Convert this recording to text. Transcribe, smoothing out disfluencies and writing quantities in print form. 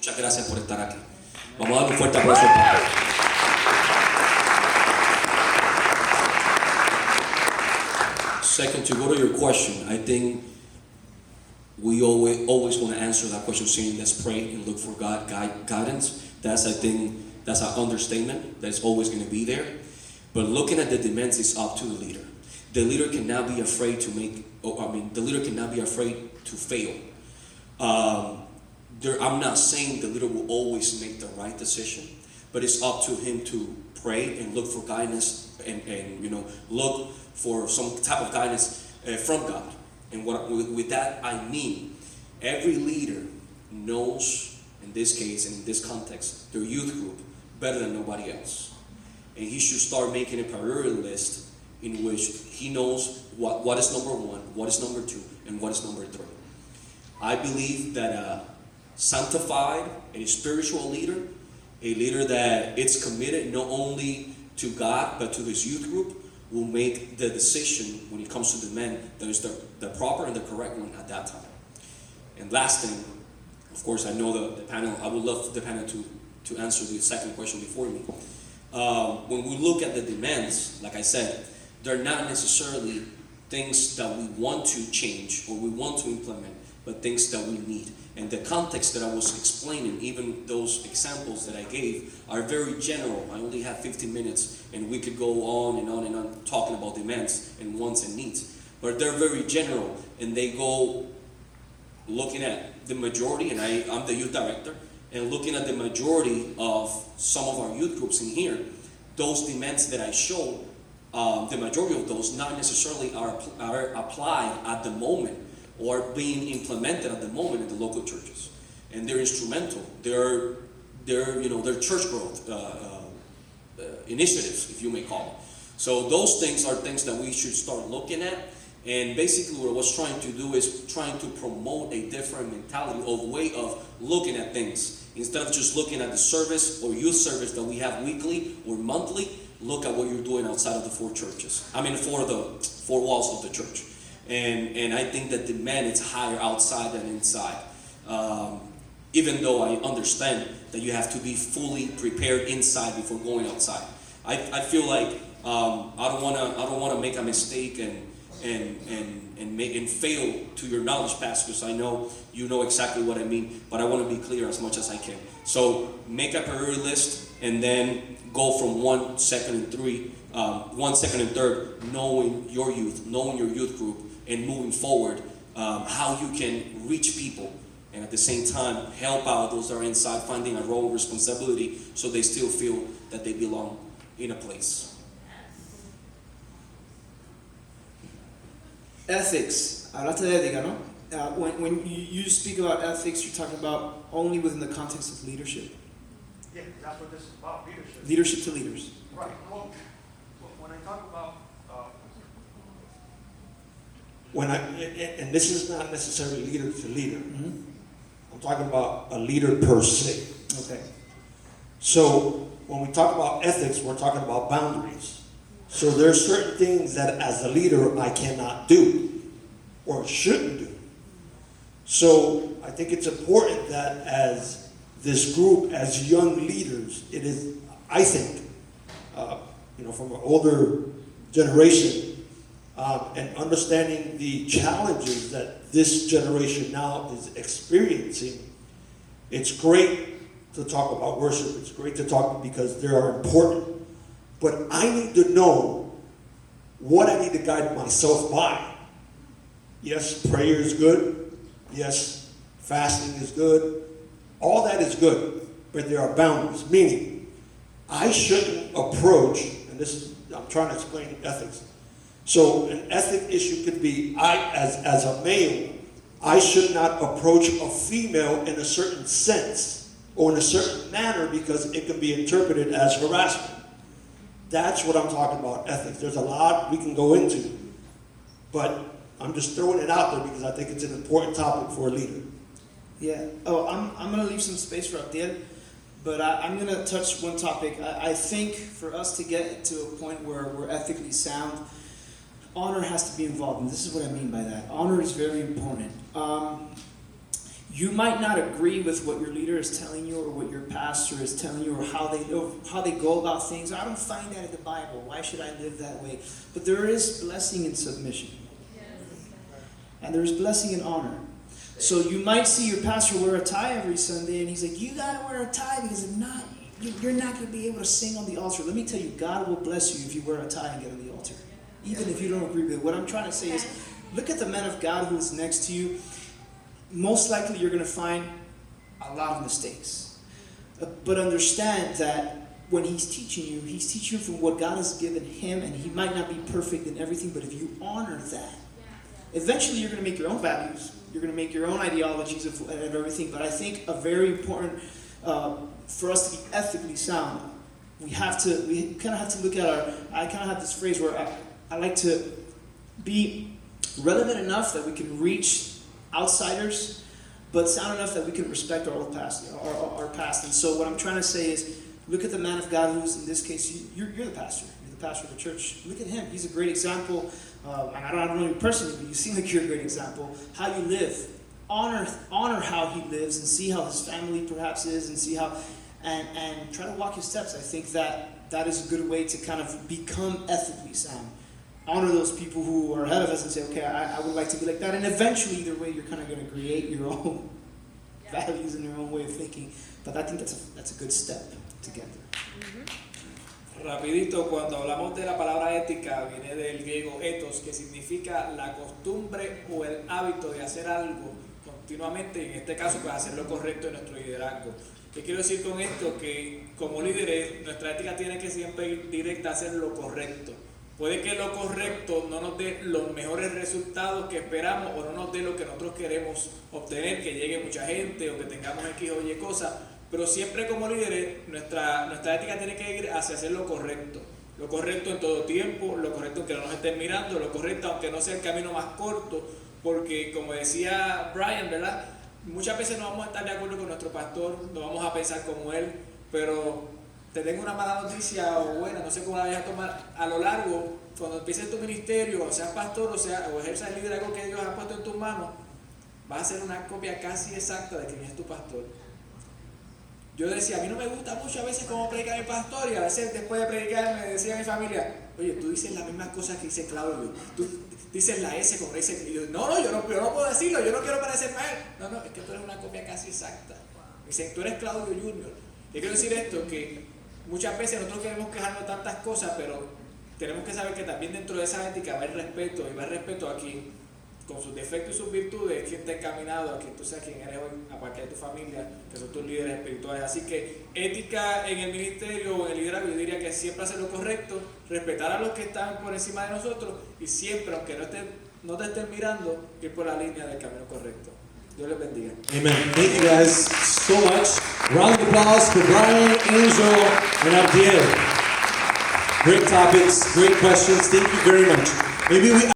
Muchas gracias por estar aquí. Vamos a dar un fuerte aplauso al pastor. Second, to go to your question, I think we always want to answer that question saying, let's pray and look for God guidance. I think that's an understatement. That's always going to be there. But looking at the demands is up to the leader. The leader cannot be afraid to the leader cannot be afraid to fail. I'm not saying the leader will always make the right decision, but it's up to him to pray and look for guidance and look for some type of guidance from God. And with that I mean, every leader knows, in this case and in this context, their youth group better than nobody else. And he should start making a priority list in which he knows what is number one, what is number two, and what is number three. I believe that a sanctified and spiritual leader, a leader that is committed not only to God but to his youth group, will make the decision when it comes to the men that is the proper and the correct one at that time. And last thing, of course, I know the panel, I would love the panel to answer the second question before me. When we look at the demands, like I said, they're not necessarily things that we want to change or we want to implement, but things that we need. And the context that I was explaining, even those examples that I gave, are very general. I only have 15 minutes, and we could go on and on and on talking about demands and wants and needs. But they're very general, and they go looking at the majority, and I'm the youth director, and looking at the majority of some of our youth groups in here, those demands that I show, the majority of those not necessarily are applied at the moment or being implemented at the moment in the local churches, and they're instrumental. They're church growth initiatives, if you may call them. So those things are things that we should start looking at. And basically, what I was trying to do is trying to promote a different mentality or way of looking at things. Instead of just looking at the service or youth service that we have weekly or monthly, look at what you're doing outside of the four walls of the church. And I think that demand is higher outside than inside. Even though I understand that you have to be fully prepared inside before going outside. I feel like I don't want to make a mistake and fail to your knowledge, pastors. I know you know exactly what I mean, but I want to be clear as much as I can. So make a priority list and then go from 1, 2, and 3, 1, 2, and 3rd, knowing your youth group, and moving forward, how you can reach people and at the same time help out those that are inside, finding a role of responsibility so they still feel that they belong in a place. Ethics. Hablaste de ética, ¿no? When you speak about ethics, you're talking about only within the context of leadership. Yeah, that's what this is about, leadership. Leadership to leaders. Right. Well, when I talk about and this is not necessarily leader to leader. Mm-hmm. I'm talking about a leader per se. Okay. So when we talk about ethics, we're talking about boundaries. So there are certain things that as a leader I cannot do or shouldn't do. So I think it's important that as this group, as young leaders, it is, I think, from an older generation, and understanding the challenges that this generation now is experiencing, it's great to talk about worship. It's great to talk because they are important. But I need to know what I need to guide myself by. Yes, prayer is good. Yes, fasting is good. All that is good, but there are boundaries. Meaning, I shouldn't approach, and I'm trying to explain ethics. So an ethic issue could be, as a male, I should not approach a female in a certain sense or in a certain manner because it can be interpreted as harassment. That's what I'm talking about, ethics. There's a lot we can go into, but I'm just throwing it out there because I think it's an important topic for a leader. Yeah. Oh, I'm going to leave some space for Abdiel, but I'm going to touch one topic. I think for us to get to a point where we're ethically sound, honor has to be involved, and this is what I mean by that. Honor is very important. You might not agree with what your leader is telling you or what your pastor is telling you or how they go about things. I don't find that in the Bible. Why should I live that way? But there is blessing in submission. And there is blessing in honor. So you might see your pastor wear a tie every Sunday and he's like, you got to wear a tie because if not, you're not going to be able to sing on the altar. Let me tell you, God will bless you if you wear a tie and get on the altar. Even if you don't agree with it. What I'm trying to say is, look at the man of God who is next to you. Most likely you're going to find a lot of mistakes. But understand that when he's teaching you from what God has given him, and he might not be perfect in everything, but if you honor that, eventually you're going to make your own values. You're going to make your own ideologies of everything. But I think a very important, for us to be ethically sound, we kind of have to look at I kind of have this phrase where I like to be relevant enough that we can reach outsiders, but sound enough that we can respect our old past, our past. And so what I'm trying to say is, look at the man of God who's, in this case, you're the pastor. You're the pastor of the church. Look at him. He's a great example. And I don't know you personally, but you seem like you're a great example. How you live. Honor how he lives and see how his family perhaps is and see how, and try to walk his steps. I think that is a good way to kind of become ethically sound. Honor those people who are ahead of us and say, okay, I would like to be like that. And eventually, either way, you're kind of going to create your own values and your own way of thinking. But I think that's a good step to get there. Rapidito, cuando hablamos de la palabra ética, viene del griego ethos, que significa la costumbre o el hábito de hacer algo continuamente, y en este caso, pues hacer lo correcto en nuestro liderazgo. ¿Qué quiero decir con esto? Que como líderes, nuestra ética tiene que siempre ir directa a hacer lo correcto. Puede que lo correcto no nos dé los mejores resultados que esperamos o no nos dé lo que nosotros queremos obtener, que llegue mucha gente o que tengamos X o Y cosas, pero siempre como líderes nuestra ética tiene que ir hacia hacer lo correcto en todo tiempo, lo correcto aunque no nos estén mirando, lo correcto aunque no sea el camino más corto, porque como decía Brian, ¿verdad? Muchas veces no vamos a estar de acuerdo con nuestro pastor, no vamos a pensar como él, pero te tengo una mala noticia o buena, no sé cómo la vayas a tomar. A lo largo, cuando empieces tu ministerio, o seas pastor, o ejerzas el liderazgo que Dios ha puesto en tus manos, vas a ser una copia casi exacta de quien es tu pastor. Yo decía, a mí no me gusta mucho a veces cómo predica mi pastor, y a veces después de predicar me decía mi familia, oye, tú dices las mismas cosas que dice Claudio, tú dices la S como dice, y yo no puedo decirlo, yo no quiero parecerme a él. No, es que tú eres una copia casi exacta. Me dicen, tú eres Claudio Junior. Y quiero decir esto, que muchas veces nosotros queremos quejarnos de tantas cosas, pero tenemos que saber que también dentro de esa ética va el respeto, y va el respeto a quien, con sus defectos y sus virtudes, quien te ha encaminado a que tú seas quien eres hoy, aparte de tu familia, que son tus líderes espirituales. Así que ética en el ministerio o en el liderazgo, yo diría que siempre hacer lo correcto, respetar a los que están por encima de nosotros, y siempre, aunque no te estén mirando, ir por la línea del camino correcto. Dios les bendiga. Amen. Thank you guys so much. Round of applause for Brian, Angel, and Abdiel. Great topics, great questions. Thank you very much. Maybe we